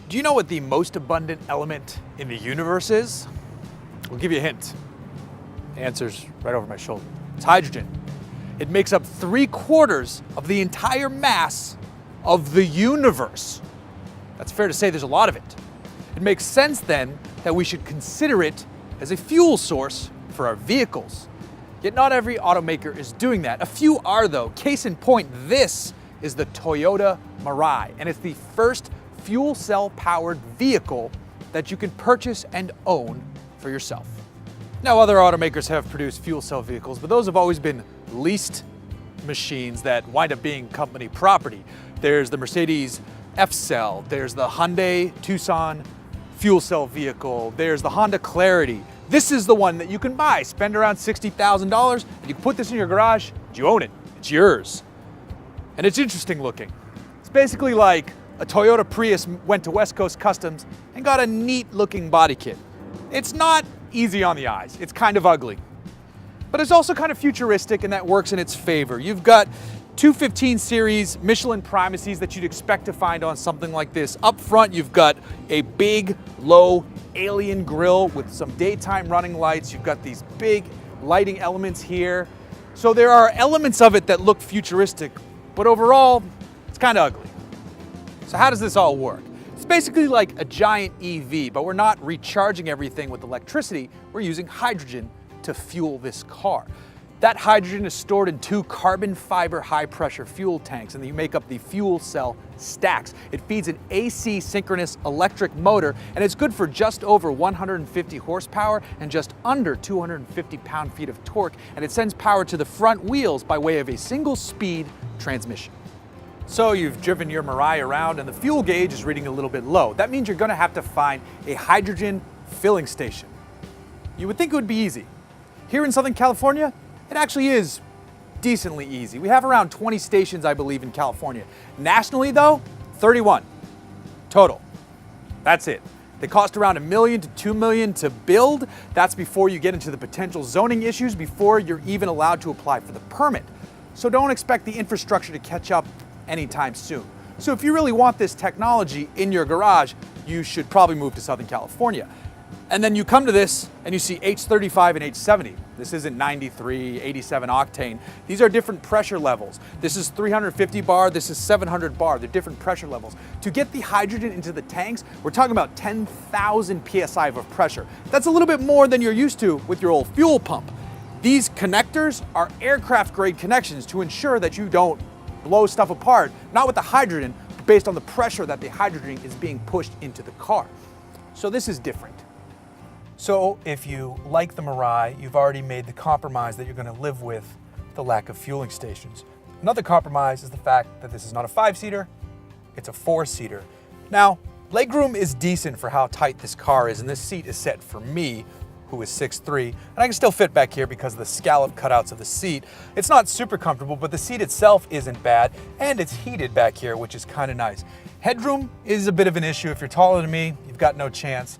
Do you know what the most abundant element in the universe is? We'll give you a hint. The answer's right over my shoulder. It's hydrogen. It makes up 3/4 of the entire mass of the universe. That's fair to say there's a lot of it. It makes sense then that we should consider it as a fuel source for our vehicles. Yet not every automaker is doing that. A few are though. Case in point, this is the Toyota Mirai, and it's the first fuel cell powered vehicle that you can purchase and own for yourself. Now, other automakers have produced fuel cell vehicles, but those have always been leased machines that wind up being company property. There's the Mercedes F-Cell, there's the Hyundai Tucson fuel cell vehicle, there's the Honda Clarity. This is the one that you can buy, spend around $60,000, and you can put this in your garage, and you own it, it's yours. And it's interesting looking. It's basically like a Toyota Prius went to West Coast Customs and got a neat looking body kit. It's not easy on the eyes, it's kind of ugly. But it's also kind of futuristic, and that works in its favor. You've got 215 series Michelin primacies that you'd expect to find on something like this. Up front, you've got a big, low alien grille with some daytime running lights. You've got these big lighting elements here. So there are elements of it that look futuristic, but overall, it's kind of ugly. So how does this all work? It's basically like a giant EV, but we're not recharging everything with electricity. We're using hydrogen to fuel this car. That hydrogen is stored in 2 carbon fiber high pressure fuel tanks, and they make up the fuel cell stacks. It feeds an AC synchronous electric motor, and it's good for just over 150 horsepower and just under 250 pound-feet of torque, and it sends power to the front wheels by way of a single speed transmission. So you've driven your Mirai around and the fuel gauge is reading a little bit low. That means you're going to have to find a hydrogen filling station. You would think it would be easy. Here in Southern California, it actually is decently easy. We have around 20 stations, I believe, in California. Nationally though, 31 total. That's it. They cost around $1 million to $2 million to build. That's before you get into the potential zoning issues, before you're even allowed to apply for the permit. So don't expect the infrastructure to catch up anytime soon. So if you really want this technology in your garage, you should probably move to Southern California. And then you come to this and you see H35 and H70. This isn't 93, 87 octane. These are different pressure levels. This is 350 bar, this is 700 bar. They're different pressure levels. To get the hydrogen into the tanks, we're talking about 10,000 PSI of pressure. That's a little bit more than you're used to with your old fuel pump. These connectors are aircraft grade connections to ensure that you don't blow stuff apart, not with the hydrogen, but based on the pressure that the hydrogen is being pushed into the car. So this is different. So if you like the Mirai, you've already made the compromise that you're going to live with the lack of fueling stations. Another compromise is the fact that this is not a 5-seater, it's a 4-seater. Now, legroom is decent for how tight this car is, and this seat is set for me, who is 6'3", and I can still fit back here because of the scallop cutouts of the seat. It's not super comfortable, but the seat itself isn't bad, and it's heated back here, which is kind of nice. Headroom is a bit of an issue. If you're taller than me, you've got no chance,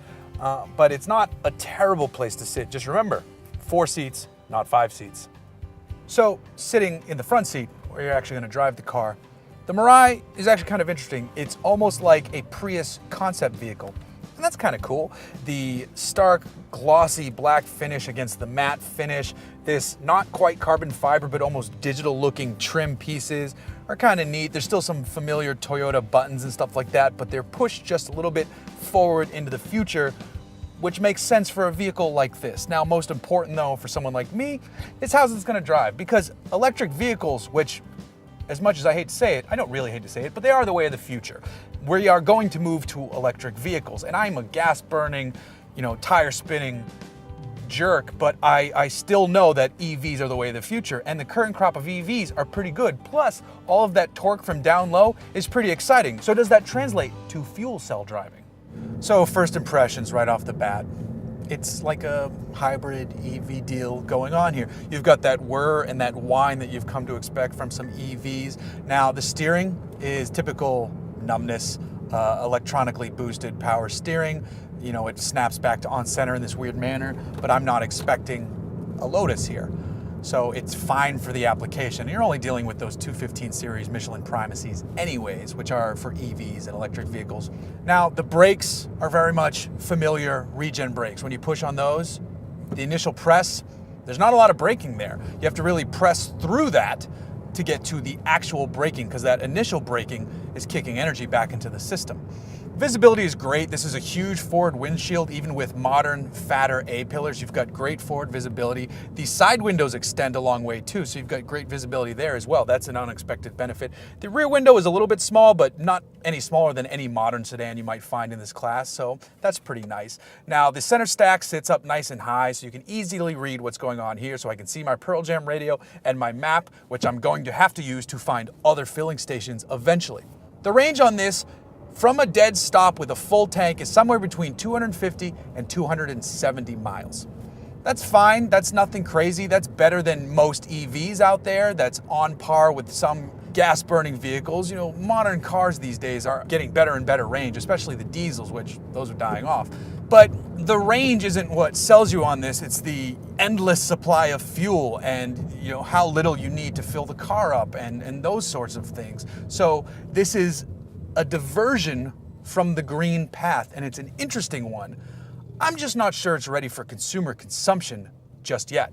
but it's not a terrible place to sit. Just remember, 4 seats, not 5 seats. So sitting in the front seat, where you're actually going to drive the car, the Mirai is actually kind of interesting. It's almost like a Prius concept vehicle. And that's kind of cool. The stark, glossy black finish against the matte finish, this not quite carbon fiber, but almost digital looking trim pieces are kind of neat. There's still some familiar Toyota buttons and stuff like that, but they're pushed just a little bit forward into the future, which makes sense for a vehicle like this. Now, most important though, for someone like me, is how it's gonna drive, because electric vehicles, which as much as I hate to say it, I don't really hate to say it, but they are the way of the future. We are going to move to electric vehicles, and I'm a gas-burning, tire-spinning jerk, but I still know that EVs are the way of the future, and the current crop of EVs are pretty good. Plus, all of that torque from down low is pretty exciting. So does that translate to fuel cell driving? So first impressions right off the bat. It's like a hybrid EV deal going on here. You've got that whir and that whine that you've come to expect from some EVs. Now, the steering is typical numbness, electronically boosted power steering. It snaps back to on center in this weird manner, but I'm not expecting a Lotus here. So it's fine for the application. You're only dealing with those 215 series Michelin Primacies anyways, which are for EVs and electric vehicles. Now, the brakes are very much familiar regen brakes. When you push on those, the initial press, there's not a lot of braking there. You have to really press through that to get to the actual braking, because that initial braking is kicking energy back into the system. Visibility is great. This is a huge forward windshield. Even with modern, fatter A-pillars, you've got great forward visibility. These side windows extend a long way too, so you've got great visibility there as well. That's an unexpected benefit. The rear window is a little bit small, but not any smaller than any modern sedan you might find in this class, so that's pretty nice. Now, the center stack sits up nice and high, so you can easily read what's going on here. So I can see my Pearl Jam radio and my map, which I'm going to have to use to find other filling stations eventually. The range on this, from a dead stop with a full tank, is somewhere between 250 and 270 miles. That's fine, that's nothing crazy. That's better than most EVs out there. That's on par with some gas-burning vehicles. You know, modern cars these days are getting better and better range, especially the diesels, which those are dying off. But the range isn't what sells you on this, it's the endless supply of fuel and, you know, how little you need to fill the car up and those sorts of things. So this is a diversion from the green path, and it's an interesting one. I'm just not sure it's ready for consumer consumption just yet.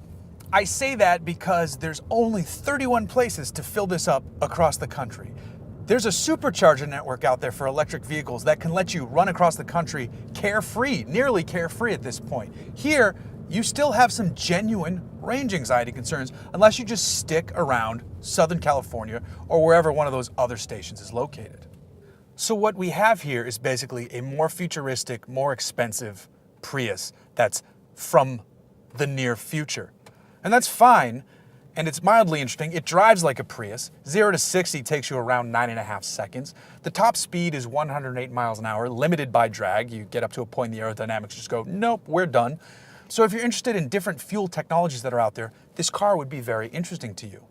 I say that because there's only 31 places to fill this up across the country. There's a supercharger network out there for electric vehicles that can let you run across the country carefree, nearly carefree at this point. Here, you still have some genuine range anxiety concerns unless you just stick around Southern California or wherever one of those other stations is located. So what we have here is basically a more futuristic, more expensive Prius that's from the near future. And that's fine, and it's mildly interesting. It drives like a Prius. 0 to 60 takes you around 9.5 seconds. The top speed is 108 miles an hour, limited by drag. You get up to a point in the aerodynamics, just go, nope, we're done. So if you're interested in different fuel technologies that are out there, this car would be very interesting to you.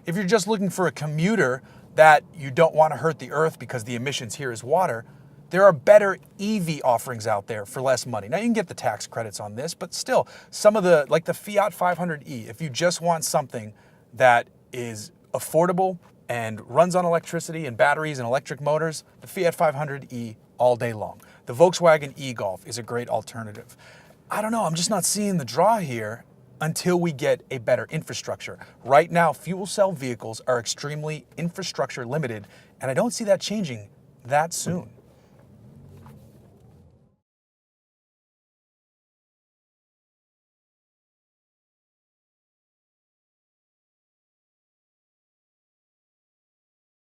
If you're just looking for a commuter that you don't want to hurt the earth because the emissions here is water, there are better EV offerings out there for less money. Now you can get the tax credits on this, but still, some of the, like the Fiat 500e, if you just want something that is affordable and runs on electricity and batteries and electric motors, the Fiat 500e all day long. The Volkswagen e-Golf is a great alternative. I don't know, I'm just not seeing the draw here until we get a better infrastructure. Right now, fuel cell vehicles are extremely infrastructure limited, and I don't see that changing that soon.